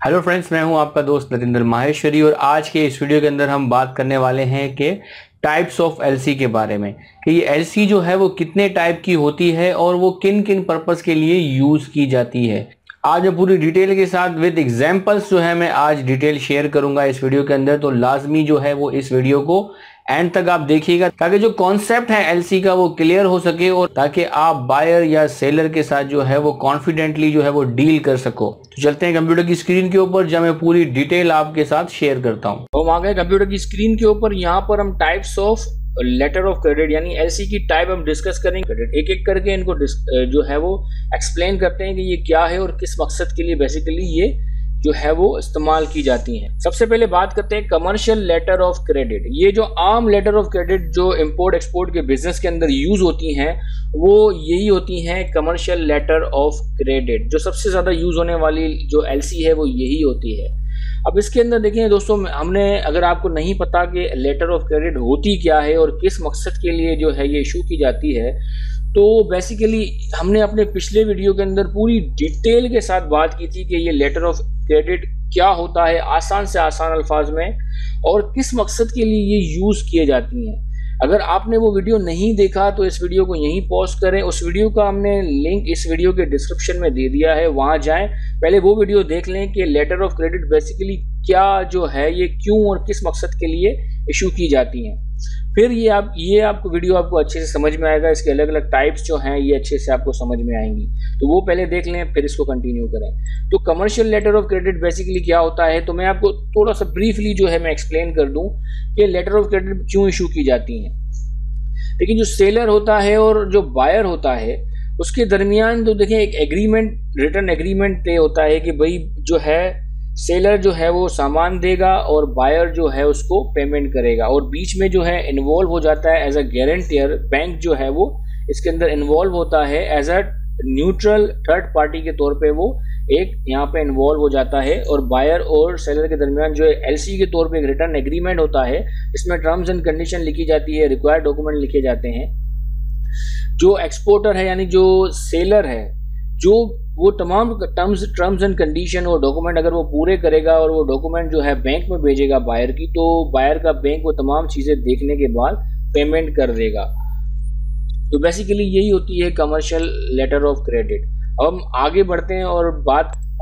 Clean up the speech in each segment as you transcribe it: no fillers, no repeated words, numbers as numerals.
Hello friends, मैं हूं आपका दोस्त नरेंद्र माहेश्वरी और आज के इस वीडियो के अंदर हम बात करने वाले हैं कि टाइप्स ऑफ एलसी के बारे में कि ये एलसी जो है वो कितने टाइप की होती है और वो किन किन पर्पस के लिए यूज़ की जाती है। आज मैं पूरी डिटेल के साथ विद एग्जांपल्स जो है मैं आज डिटेल शेयर करूंगा इस वीडियो के अंदर, तो लाजमी जो है वो इस वीडियो को एंड तक आप देखिएगा ताकि जो कॉन्सेप्ट है एलसी का वो क्लियर हो सके और ताकि आप बायर या सेलर के साथ जो है वो कॉन्फिडेंटली जो है वो डील कर सको। तो चलते हैं कंप्यूटर की स्क्रीन के ऊपर जहाँ मैं पूरी डिटेल आपके साथ शेयर करता हूँ। तो हम आ गए कंप्यूटर की स्क्रीन के ऊपर। यहाँ पर हम types of letter of credit यानी एलसी की टाइप हम डिस्कस करेंगे। एक एक करके इनको जो है वो एक्सप्लेन करते हैं कि ये क्या है और किस मकसद के लिए बेसिकली ये जो है वो इस्तेमाल की जाती हैं। सबसे पहले बात करते हैं कमर्शियल लेटर ऑफ क्रेडिट। ये जो आम लेटर ऑफ क्रेडिट जो इंपोर्ट एक्सपोर्ट के बिजनेस के अंदर यूज होती हैं वो यही होती हैं कमर्शियल लेटर ऑफ क्रेडिट। जो सबसे ज़्यादा यूज होने वाली जो एलसी है वो यही होती है। अब इसके अंदर देखिए दोस्तों, हमने अगर आपको नहीं पता कि लेटर ऑफ क्रेडिट होती क्या है और किस मकसद के लिए जो है ये इशू की जाती है, तो बेसिकली हमने अपने पिछले वीडियो के अंदर पूरी डिटेल के साथ बात की थी कि ये लेटर ऑफ क्रेडिट क्या होता है आसान से आसान अल्फाज में और किस मकसद के लिए ये यूज़ किए जाती हैं। अगर आपने वो वीडियो नहीं देखा तो इस वीडियो को यहीं पॉज करें। उस वीडियो का हमने लिंक इस वीडियो के डिस्क्रिप्शन में दे दिया है, वहाँ जाएं, पहले वो वीडियो देख लें कि लेटर ऑफ क्रेडिट बेसिकली क्या जो है ये क्यों और किस मकसद के लिए इशू की जाती हैं। फिर ये आपको वीडियो आपको अच्छे से समझ में आएगा। इसके अलग अलग टाइप्स जो हैं ये अच्छे से आपको समझ में आएंगी, तो वो पहले देख लें फिर इसको कंटिन्यू करें। तो commercial letter of credit basically क्या होता है, तो मैं आपको थोड़ा सा ब्रीफली जो है मैं एक्सप्लेन कर दूं कि लेटर ऑफ क्रेडिट क्यों इशू की जाती हैं। लेकिन जो सेलर होता है और जो बायर होता है उसके दरमियान तो देखिए एक एग्रीमेंट, रिटर्न एग्रीमेंट तय होता है कि भाई जो है सेलर जो है वो सामान देगा और बायर जो है उसको पेमेंट करेगा, और बीच में जो है इन्वॉल्व हो जाता है एज अ गारंटियर बैंक जो है वो इसके अंदर इन्वॉल्व होता है as a neutral third party के तौर पे वो एक यहाँ पे इन्वॉल्व हो जाता है। और बायर और सेलर के दरमियान जो एलसी के तौर पे एक रिटर्न एग्रीमेंट होता है, इसमें टर्म्स एंड कंडीशन लिखी जाती है, रिक्वायर्ड डॉक्यूमेंट लिखे जाते हैं। जो एक्सपोर्टर है यानी जो सेलर है, जो वो तमाम टर्म्स एंड कंडीशन और डॉक्यूमेंट अगर वो पूरे करेगा और वो डॉक्यूमेंट जो है बैंक में भेजेगा बायर की, तो बायर का बैंक वो तमाम चीज़ें देखने के बाद पेमेंट कर देगा। तो बेसिकली यही होती है कमर्शियल लेटर ऑफ क्रेडिट। अब हम आगे बढ़ते हैं और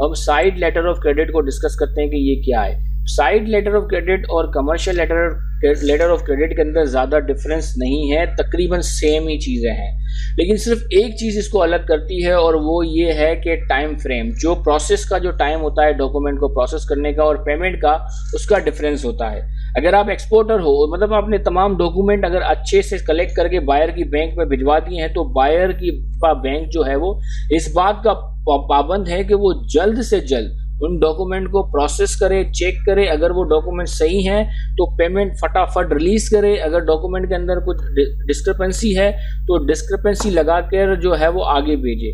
हम साइड लेटर ऑफ क्रेडिट को डिस्कस करते हैं कि ये क्या है। साइड लेटर ऑफ क्रेडिट और कमर्शियल लेटर ऑफ क्रेडिट के अंदर ज़्यादा डिफरेंस नहीं है, तकरीबन सेम ही चीज़ें हैं, लेकिन सिर्फ एक चीज़ इसको अलग करती है और वो ये है कि टाइम फ्रेम, जो प्रोसेस का जो टाइम होता है डॉक्यूमेंट को प्रोसेस करने का और पेमेंट का, उसका डिफरेंस होता है। अगर आप एक्सपोर्टर हो, मतलब आपने तमाम डॉक्यूमेंट अगर अच्छे से कलेक्ट करके बायर की बैंक में भिजवा दिए हैं, तो बायर की बैंक जो है वो इस बात का पाबंद है कि वो जल्द से जल्द उन डॉक्यूमेंट को प्रोसेस करे, चेक करे। अगर वो डॉक्यूमेंट सही हैं तो पेमेंट फटाफट रिलीज करे। अगर डॉक्यूमेंट के अंदर कुछ डिस्क्रिपेंसी है तो डिस्क्रिपेंसी लगा कर जो है वो आगे भेजे।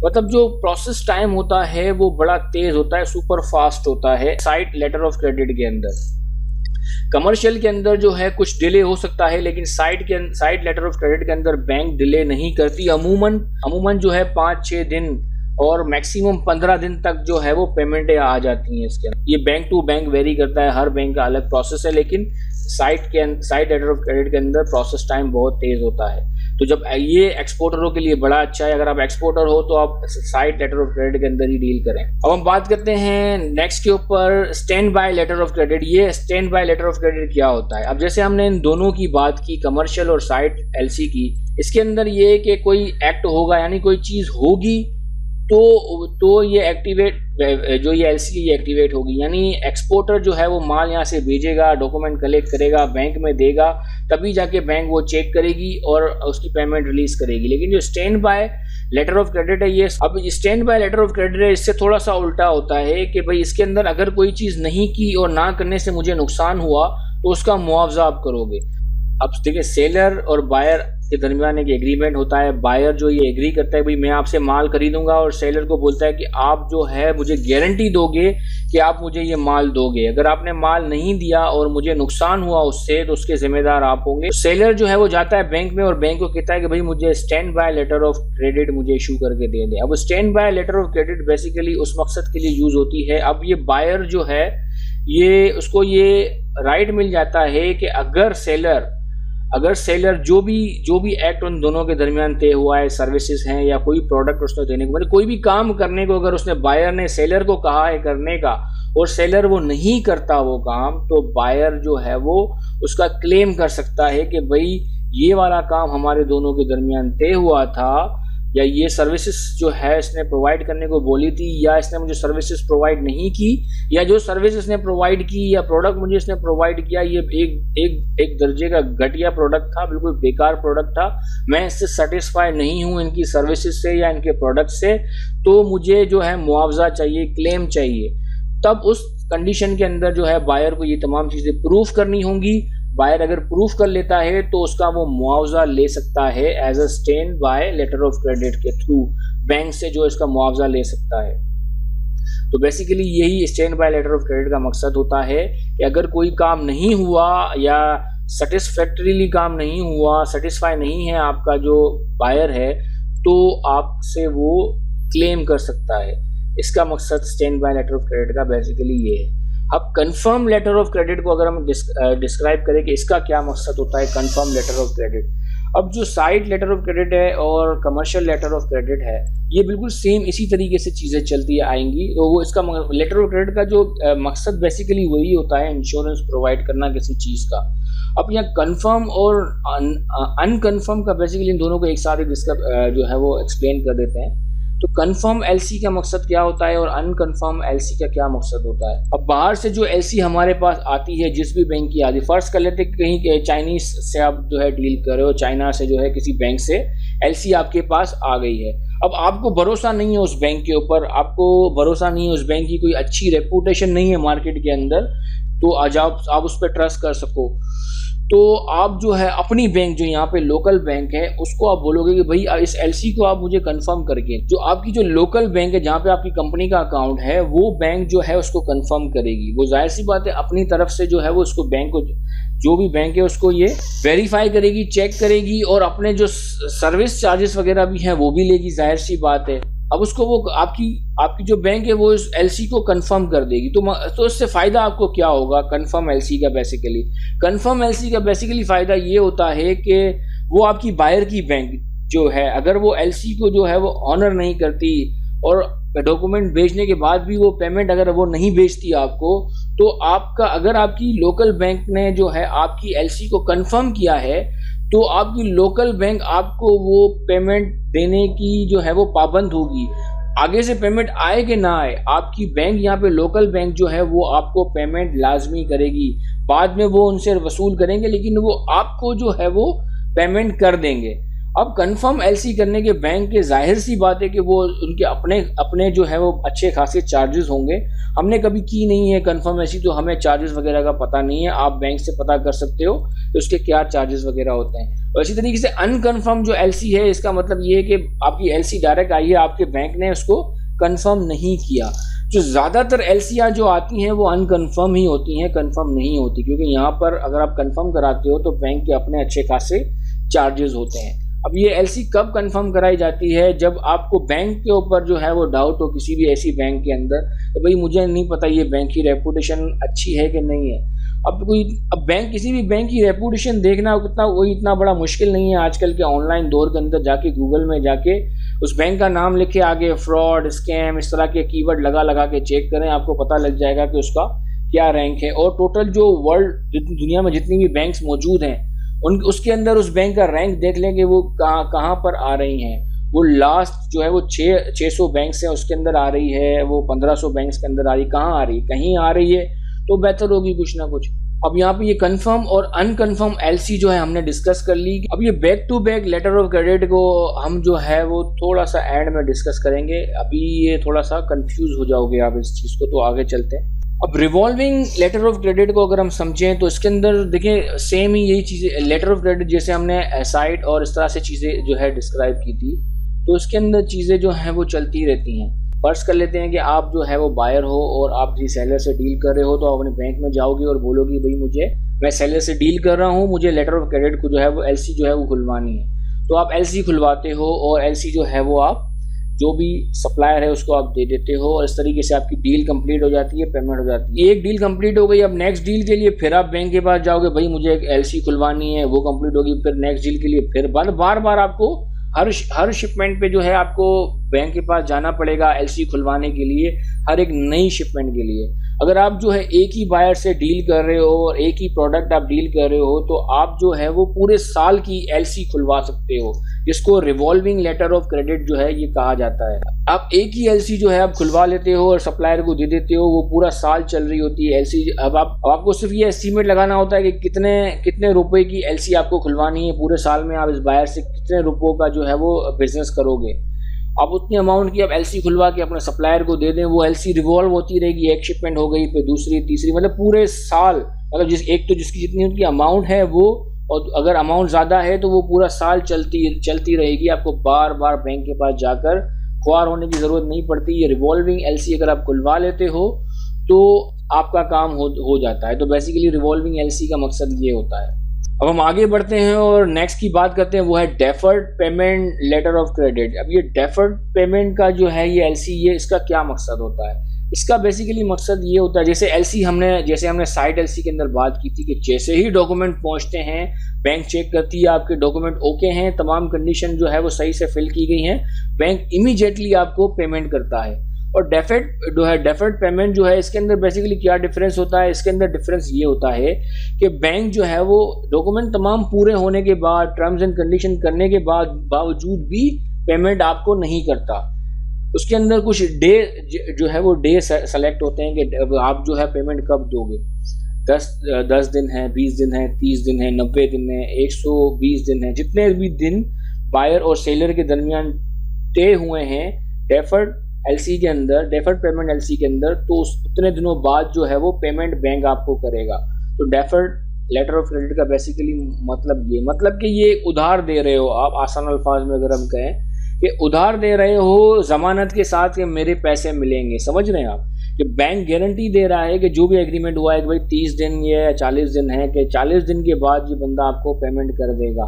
मतलब जो प्रोसेस टाइम होता है वो बड़ा तेज होता है, सुपर फास्ट होता है साइड लेटर ऑफ क्रेडिट के अंदर। कमर्शियल के अंदर जो है कुछ डिले हो सकता है, लेकिन साइड लेटर ऑफ क्रेडिट के अंदर बैंक डिले नहीं करती। अमूमन जो है 5-6 दिन और मैक्सिमम 15 दिन तक जो है वो पेमेंटें आ जाती हैं इसके अंदर। ये बैंक टू बैंक वेरी करता है, हर बैंक का अलग प्रोसेस है, लेकिन साइड लेटर ऑफ क्रेडिट के अंदर प्रोसेस टाइम बहुत तेज होता है। तो जब ये एक्सपोर्टरों के लिए बड़ा अच्छा है, अगर आप एक्सपोर्टर हो तो आप साइड लेटर ऑफ क्रेडिट के अंदर ही डील करें। अब हम बात करते हैं नेक्स्ट के ऊपर, standby letter of credit. ये standby letter of credit क्या होता है? अब जैसे हमने इन दोनों की बात की, कमर्शियल और साइड एलसी की, इसके अंदर ये कि कोई एक्ट होगा यानी कोई चीज़ होगी तो ये एक्टिवेट, जो ये एलसी ये एक्टिवेट होगी। यानी एक्सपोर्टर जो है वो माल यहाँ से भेजेगा, डॉक्यूमेंट कलेक्ट करेगा, बैंक में देगा, तभी जाके बैंक वो चेक करेगी और उसकी पेमेंट रिलीज करेगी। लेकिन जो standby letter of credit है, ये अब standby letter of credit है, इससे थोड़ा सा उल्टा होता है कि भाई इसके अंदर अगर कोई चीज़ नहीं की और ना करने से मुझे नुकसान हुआ तो उसका मुआवजा आप करोगे। अब देखिए, सेलर और बायर के दरमियान एक एग्रीमेंट होता है। बायर जो ये एग्री करता है भाई मैं आपसे माल खरीदूंगा, और सेलर को बोलता है कि आप जो है मुझे गारंटी दोगे कि आप मुझे ये माल दोगे। अगर आपने माल नहीं दिया और मुझे नुकसान हुआ उससे तो उसके जिम्मेदार आप होंगे। सेलर जो है वो जाता है बैंक में और बैंक को कहता है कि भाई मुझे standby letter of credit मुझे इशू करके दे दें। अब standby letter of credit basically उस मकसद के लिए यूज होती है। अब ये बायर जो है ये उसको ये राइट मिल जाता है कि अगर सेलर जो भी एक्ट उन दोनों के दरमियान तय हुआ है, सर्विसेज हैं या कोई प्रोडक्ट उसने देने को, मतलब कोई भी काम करने को अगर उसने बायर ने सेलर को कहा है करने का और सेलर वो नहीं करता वो काम, तो बायर जो है वो उसका क्लेम कर सकता है कि भाई ये वाला काम हमारे दोनों के दरमियान तय हुआ था, या ये सर्विसेज जो है इसने प्रोवाइड करने को बोली थी, या इसने मुझे सर्विसेज प्रोवाइड नहीं की, या जो सर्विस इसने प्रोवाइड की या प्रोडक्ट मुझे इसने प्रोवाइड किया ये एक दर्जे का घटिया प्रोडक्ट था, बिल्कुल बेकार प्रोडक्ट था, मैं इससे सेटिस्फाई नहीं हूँ इनकी सर्विसेज से या इनके प्रोडक्ट से, तो मुझे जो है मुआवजा चाहिए, क्लेम चाहिए। तब उस कंडीशन के अंदर जो है बायर को ये तमाम चीज़ें प्रूफ करनी होंगी। बायर अगर प्रूफ कर लेता है तो उसका वो मुआवजा ले सकता है as a standby letter of credit के थ्रू, बैंक से जो इसका मुआवजा ले सकता है। तो बेसिकली यही standby letter of credit का मकसद होता है कि अगर कोई काम नहीं हुआ या सेटिस्फैक्टरीली काम नहीं हुआ, सेटिस्फाई नहीं है आपका जो बायर है, तो आपसे वो क्लेम कर सकता है। इसका मकसद standby letter of credit का बेसिकली ये है। अब कंफर्म लेटर ऑफ क्रेडिट को अगर हम डिस्क्राइब करें कि इसका क्या मकसद होता है, कंफर्म लेटर ऑफ क्रेडिट। अब जो साइट लेटर ऑफ क्रेडिट है और कमर्शियल लेटर ऑफ क्रेडिट है, ये बिल्कुल सेम इसी तरीके से चीज़ें चलती आएंगी। तो वो इसका लेटर ऑफ क्रेडिट का जो मकसद बेसिकली वही होता है, इंश्योरेंस प्रोवाइड करना किसी चीज़ का। अब यहाँ कंफर्म और अनकन्फर्म का बेसिकली इन दोनों को एक साथ जो है वो एक्सप्लेन कर देते हैं। तो कंफर्म एलसी का मकसद क्या होता है और अनकन्फर्म एलसी का क्या मकसद होता है। अब बाहर से जो एलसी हमारे पास आती है, जिस भी बैंक की आती है, फर्स्ट कर लेते कहीं चाइनीज से आप जो है डील कर रहे हो, चाइना से जो है किसी बैंक से एलसी आपके पास आ गई है। अब आपको भरोसा नहीं है उस बैंक के ऊपर, आपको भरोसा नहीं है उस बैंक की कोई अच्छी रेपुटेशन नहीं है मार्केट के अंदर, तो आज आप उस पर ट्रस्ट कर सको, तो आप जो है अपनी बैंक जो यहाँ पे लोकल बैंक है उसको आप बोलोगे कि भाई इस एलसी को आप मुझे कंफर्म करके, जो आपकी जो लोकल बैंक है जहाँ पे आपकी कंपनी का अकाउंट है वो बैंक जो है उसको कंफर्म करेगी। वो जाहिर सी बात है अपनी तरफ से जो है वो उसको बैंक को, जो भी बैंक है उसको ये वेरीफाई करेगी, चेक करेगी, और अपने जो सर्विस चार्जेस वगैरह भी हैं वो भी लेगी, जाहिर सी बात है। अब उसको वो आपकी जो बैंक है वो इस एलसी को कंफर्म कर देगी। तो इससे फ़ायदा आपको क्या होगा कंफर्म एलसी का? कंफर्म एलसी का बेसिकली फ़ायदा ये होता है कि वो आपकी बायर की बैंक जो है, अगर वो एलसी को जो है वो ऑनर नहीं करती और डॉक्यूमेंट भेजने के बाद भी वो पेमेंट अगर वो नहीं भेजती आपको, तो आपका, अगर आपकी लोकल बैंक ने जो है आपकी एलसी को कंफर्म किया है, तो आपकी लोकल बैंक आपको वो पेमेंट देने की जो है वो पाबंद होगी। आगे से पेमेंट आए कि ना आए, आपकी बैंक यहाँ पे लोकल बैंक जो है वो आपको पेमेंट लाजमी करेगी। बाद में वो उनसे वसूल करेंगे, लेकिन वो आपको जो है वो पेमेंट कर देंगे। अब कंफर्म एलसी करने के बैंक के जाहिर सी बात है कि वो उनके अपने जो है वो अच्छे खासे चार्जेस होंगे। हमने कभी की नहीं है कंफर्म एलसी, तो हमें चार्जेस वगैरह का पता नहीं है। आप बैंक से पता कर सकते हो कि उसके क्या चार्जेस वगैरह होते हैं। और इसी तरीके से अनकन्फर्म जो एलसी है, इसका मतलब ये है कि आपकी एलसी डायरेक्ट आई है, आपके बैंक ने उसको कंफर्म नहीं किया। जो ज़्यादातर एलसीआर जो आती हैं वो अनकन्फर्म ही होती हैं, कंफर्म नहीं होती, क्योंकि यहाँ पर अगर आप कंफर्म कराते हो तो बैंक के अपने अच्छे खासे चार्जेस होते हैं। अब ये एलसी कब कंफर्म कराई जाती है? जब आपको बैंक के ऊपर जो है वो डाउट हो, किसी भी ऐसी बैंक के अंदर, तो भाई मुझे नहीं पता ये बैंक की रेपुटेशन अच्छी है कि नहीं है। अब बैंक, किसी भी बैंक की रेपुटेशन देखना इतना बड़ा मुश्किल नहीं है। आजकल के ऑनलाइन दौर के अंदर जाके गूगल में जाके उस बैंक का नाम लिखे, आगे फ्रॉड, स्कैम, इस तरह के कीवर्ड लगा के चेक करें, आपको पता लग जाएगा कि उसका क्या रैंक है। और टोटल जो वर्ल्ड दुनिया में जितनी भी बैंक्स मौजूद हैं उसके अंदर उस बैंक का रैंक देख लें कि वो कहाँ पर आ रही हैं। वो लास्ट जो है वो 600 बैंक्स हैं उसके अंदर आ रही है, वो 1500 बैंक्स के अंदर आ रही, कहाँ आ रही, कहीं आ रही है तो बेहतर होगी कुछ ना कुछ। अब यहाँ पे ये कंफर्म और अनकन्फर्म एलसी जो है हमने डिस्कस कर ली। अब ये back to back letter of credit को हम जो है वो थोड़ा सा एंड में डिस्कस करेंगे। अभी ये थोड़ा सा कंफ्यूज हो जाओगे आप इस चीज़ को, तो आगे चलते हैं। अब रिवॉल्विंग लेटर ऑफ क्रेडिट को अगर हम समझें तो इसके अंदर देखें सेम ही यही चीज़ें, लेटर ऑफ क्रेडिट जैसे हमने एसाइड और इस तरह से चीज़ें जो है डिस्क्राइब की थी, तो इसके अंदर चीज़ें जो हैं वो चलती रहती हैं। फर्ज कर लेते हैं कि आप जो है वो बायर हो और आप किसी सेलर से डील कर रहे हो, तो आप अपने बैंक में जाओगे और बोलोगे भाई मैं सेलर से डील कर रहा हूँ, मुझे लेटर ऑफ क्रेडिट को जो है वो एलसी जो है वो खुलवानी है। तो आप एलसी खुलवाते हो और एलसी जो है वो आप जो भी सप्लायर है उसको आप दे देते हो और इस तरीके से आपकी डील कंप्लीट हो जाती है, पेमेंट हो जाती है। एक डील कंप्लीट हो गई, अब नेक्स्ट डील के लिए फिर आप बैंक के पास जाओगे, भाई मुझे एक एलसी खुलवानी है, वो कंप्लीट होगी, फिर नेक्स्ट डील के लिए फिर बार बार आपको हर शिपमेंट पे जो है आपको बैंक के पास जाना पड़ेगा एलसी खुलवाने के लिए, हर एक नई शिपमेंट के लिए। अगर आप जो है एक ही बायर से डील कर रहे हो और एक ही प्रोडक्ट आप डील कर रहे हो, तो आप जो है वो पूरे साल की एलसी खुलवा सकते हो, जिसको रिवॉल्विंग लेटर ऑफ क्रेडिट जो है ये कहा जाता है। आप एक ही एलसी जो है आप खुलवा लेते हो और सप्लायर को दे देते हो, वो पूरा साल चल रही होती है एलसी। अब आपको सिर्फ ये एस्टीमेट लगाना होता है कि कितने रुपए की एलसी आपको खुलवानी है पूरे साल में, आप इस बायर से कितने रुपयों का जो है वो बिजनेस करोगे। आप उतनी अमाउंट की आप एलसी खुलवा के अपने सप्लायर को दे दें, वो एलसी रिवॉल्व होती रहेगी, एक शिपमेंट हो गई फिर दूसरी तीसरी, मतलब पूरे साल, मतलब जिसकी जितनी उनकी अमाउंट है वो, और अगर अमाउंट ज़्यादा है तो वो पूरा साल चलती रहेगी। आपको बार बार बैंक के पास जाकर ख्वार होने की ज़रूरत नहीं पड़ती। ये रिवॉल्विंग एलसी अगर आप खुलवा लेते हो तो आपका काम हो जाता है। तो बेसिकली रिवॉल्विंग एलसी का मकसद ये होता है। अब हम आगे बढ़ते हैं और नेक्स्ट की बात करते हैं, वो है deferred payment letter of credit. अब ये डेफर्ड पेमेंट का जो है ये एलसी, ये इसका क्या मकसद होता है? इसका बेसिकली मकसद ये होता है, जैसे एलसी जैसे हमने साइड एलसी के अंदर बात की थी कि जैसे ही डॉक्यूमेंट पहुंचते हैं बैंक चेक करती है आपके डॉक्यूमेंट ओके हैं, तमाम कंडीशन जो है वो सही से फिल की गई हैं, बैंक इमीडिएटली आपको पेमेंट करता है। और डेफर्ड पेमेंट जो है इसके अंदर बेसिकली क्या डिफरेंस होता है? इसके अंदर डिफरेंस ये होता है कि बैंक जो है वो डॉक्यूमेंट तमाम पूरे होने के बाद, टर्म्स एंड कंडीशन करने के बावजूद भी पेमेंट आपको नहीं करता। उसके अंदर कुछ डे जो है वो डे सेलेक्ट होते हैं कि आप जो है पेमेंट कब दोगे। 10 दिन है, 20 दिन है, 30 दिन है, 90 दिन है, 120 दिन है, जितने भी दिन बायर और सेलर के दरमियान तय हुए हैं डेफर्ड पेमेंट एलसी के अंदर, तो उतने दिनों बाद जो है वो पेमेंट बैंक आपको करेगा। तो डेफर्ड लेटर ऑफ क्रेडिट का बेसिकली मतलब कि ये उधार दे रहे हो आप, आसान अल्फाज में अगर हम कहें कि उधार दे रहे हो ज़मानत के साथ कि मेरे पैसे मिलेंगे। समझ रहे हैं आप कि बैंक गारंटी दे रहा है कि जो भी एग्रीमेंट हुआ है कि भाई 30 दिन या 40 दिन है, कि 40 दिन के बाद ये बंदा आपको पेमेंट कर देगा।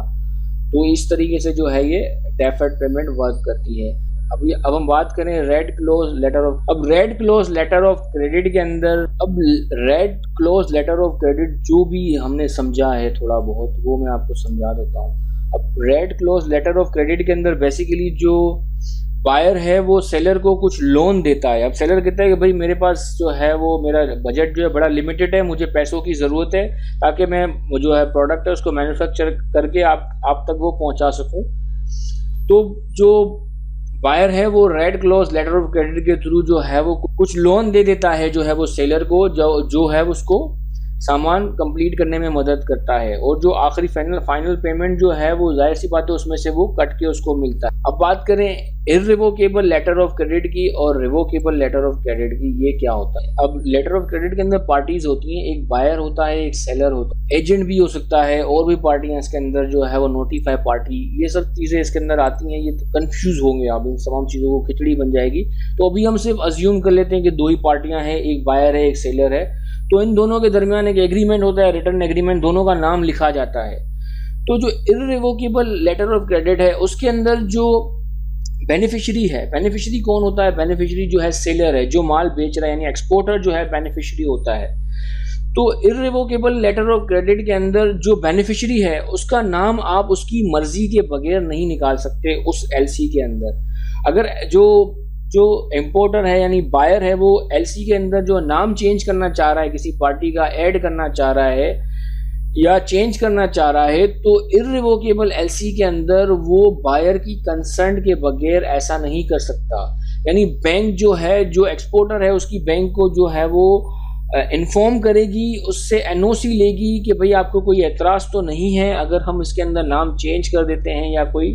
तो इस तरीके से जो है ये डेफर्ड पेमेंट वर्क करती है। अब हम बात करें red clause letter of credit के अंदर। अब red clause letter of credit जो भी हमने समझा है थोड़ा बहुत, वो मैं आपको समझा देता हूँ। अब red clause letter of credit के अंदर बेसिकली जो बायर है वो सेलर को कुछ लोन देता है। अब सेलर कहता है कि भाई मेरे पास जो है वो मेरा बजट जो है बड़ा लिमिटेड है, मुझे पैसों की ज़रूरत है ताकि मैं जो है प्रोडक्ट है उसको मैन्युफैक्चर करके आप तक वो पहुंचा सकूं। तो जो बायर है वो red clause letter of credit के थ्रू जो है वो कुछ लोन दे देता है जो है वो सेलर को, जो है उसको सामान कंप्लीट करने में मदद करता है। और जो आखिरी फाइनल पेमेंट जो है वो जाहिर सी बात है उसमें से वो कट के उसको मिलता है। अब बात करें इररिवोकेबल लेटर ऑफ क्रेडिट की और रिवोकेबल लेटर ऑफ क्रेडिट की, ये क्या होता है? अब लेटर ऑफ क्रेडिट के अंदर पार्टीज होती हैं, एक बायर होता है, एक सेलर होता है, एजेंट भी हो सकता है, और भी पार्टियां इसके अंदर जो है वो नोटिफाई पार्टी, ये सब चीज़ें इसके अंदर आती हैं। ये तो कन्फ्यूज होंगे आप, इन तमाम चीज़ों को खिचड़ी बन जाएगी। तो अभी हम सिर्फ अज्यूम कर लेते हैं कि दो ही पार्टियां हैं, एक बायर है एक सेलर है, तो इन दोनों के दरमियान एक एग्रीमेंट होता है, रिटर्न एग्रीमेंट, दोनों का नाम लिखा जाता है। तो जो इररिवोकेबल लेटर ऑफ क्रेडिट है उसके अंदर जो बेनिफिशियरी है, बेनिफिशियरी कौन होता है? बेनिफिशियरी जो है सेलर है, जो माल बेच रहा है, यानी एक्सपोर्टर जो है बेनिफिशियरी होता है। तो इररिवोकेबल लेटर ऑफ क्रेडिट के अंदर जो बेनिफिशियरी है उसका नाम आप उसकी मर्जी के बगैर नहीं निकाल सकते उस एलसी के अंदर। अगर जो इम्पोर्टर है यानी बायर है वो एलसी के अंदर जो नाम चेंज करना चाह रहा है, किसी पार्टी का ऐड करना चाह रहा है या चेंज करना चाह रहा है, तो इररिवोकेबल एलसी के अंदर वो बायर की कंसर्न के बगैर ऐसा नहीं कर सकता। यानी बैंक जो है, जो एक्सपोर्टर है, उसकी बैंक को जो है वो इन्फॉर्म करेगी, उससे एनओसी लेगी कि भाई आपको कोई एतराज़ तो नहीं है अगर हम इसके अंदर नाम चेंज कर देते हैं या कोई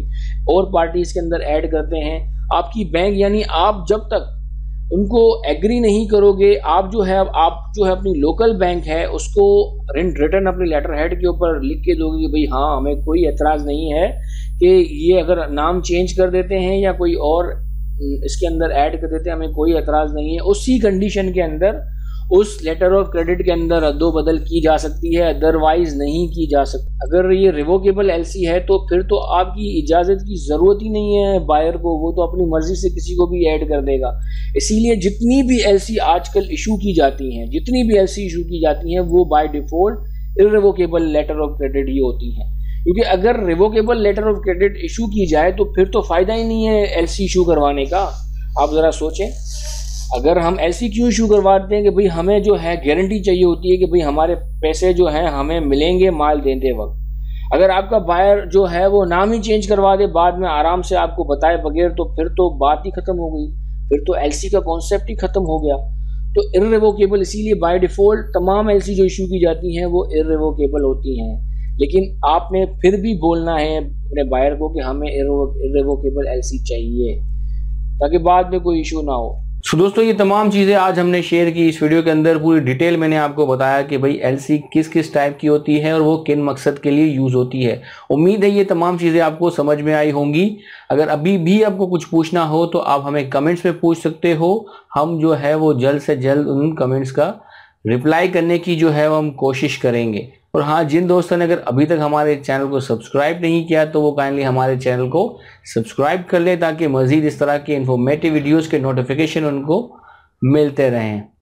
और पार्टी इसके अंदर ऐड करते हैं। आपकी बैंक यानी आप जब तक उनको एग्री नहीं करोगे, आप जो है अपनी लोकल बैंक है उसको रिटर्न अपने लेटर हेड के ऊपर लिख के दोगे कि भाई हाँ हमें कोई एतराज़ नहीं है कि ये अगर नाम चेंज कर देते हैं या कोई और इसके अंदर ऐड कर देते हैं, हमें कोई एतराज़ नहीं है, उसी कंडीशन के अंदर उस लेटर ऑफ क्रेडिट के अंदर अदो बदल की जा सकती है, अदरवाइज नहीं की जा सकती। अगर ये रिवोकेबल एलसी है तो फिर तो आपकी इजाज़त की ज़रूरत ही नहीं है बायर को, वो तो अपनी मर्जी से किसी को भी ऐड कर देगा। इसीलिए जितनी भी एलसी आजकल इशू की जाती हैं वो by default irrevocable letter of credit ही होती हैं, क्योंकि अगर revocable letter of credit issue की जाए तो फिर तो फ़ायदा ही नहीं है एलसी इशू करवाने का। आप ज़रा सोचें, अगर हम एलसी क्यों इशू करवाते हैं कि भाई हमें जो है गारंटी चाहिए होती है कि भाई हमारे पैसे जो हैं हमें मिलेंगे माल देते वक्त। अगर आपका बायर जो है वो नाम ही चेंज करवा दे बाद में आराम से आपको बताए बगैर, तो फिर तो बात ही ख़त्म हो गई, फिर तो एलसी का कॉन्सेप्ट ही ख़त्म हो गया। तो इररिवोकेबल, इसीलिए बाय डिफ़ॉल्ट तमाम एलसी जो इशू की जाती हैं वो इररिवोकेबल होती हैं, लेकिन आपने फिर भी बोलना है अपने बायर को कि हमें इररिवोकेबल एलसी चाहिए ताकि बाद में कोई इशू ना हो। दोस्तों ये तमाम चीज़ें आज हमने शेयर की इस वीडियो के अंदर, पूरी डिटेल मैंने आपको बताया कि भाई एलसी किस किस टाइप की होती है और वो किन मकसद के लिए यूज़ होती है। उम्मीद है ये तमाम चीज़ें आपको समझ में आई होंगी। अगर अभी भी आपको कुछ पूछना हो तो आप हमें कमेंट्स में पूछ सकते हो, हम जो है वो जल्द से जल्द उन कमेंट्स का रिप्लाई करने की जो है वो हम कोशिश करेंगे। और हाँ, जिन दोस्तों ने अगर अभी तक हमारे चैनल को सब्सक्राइब नहीं किया तो वो काइंडली हमारे चैनल को सब्सक्राइब कर ले ताकि मज़ीद इस तरह के इन्फॉर्मेटिव वीडियोस के नोटिफिकेशन उनको मिलते रहें।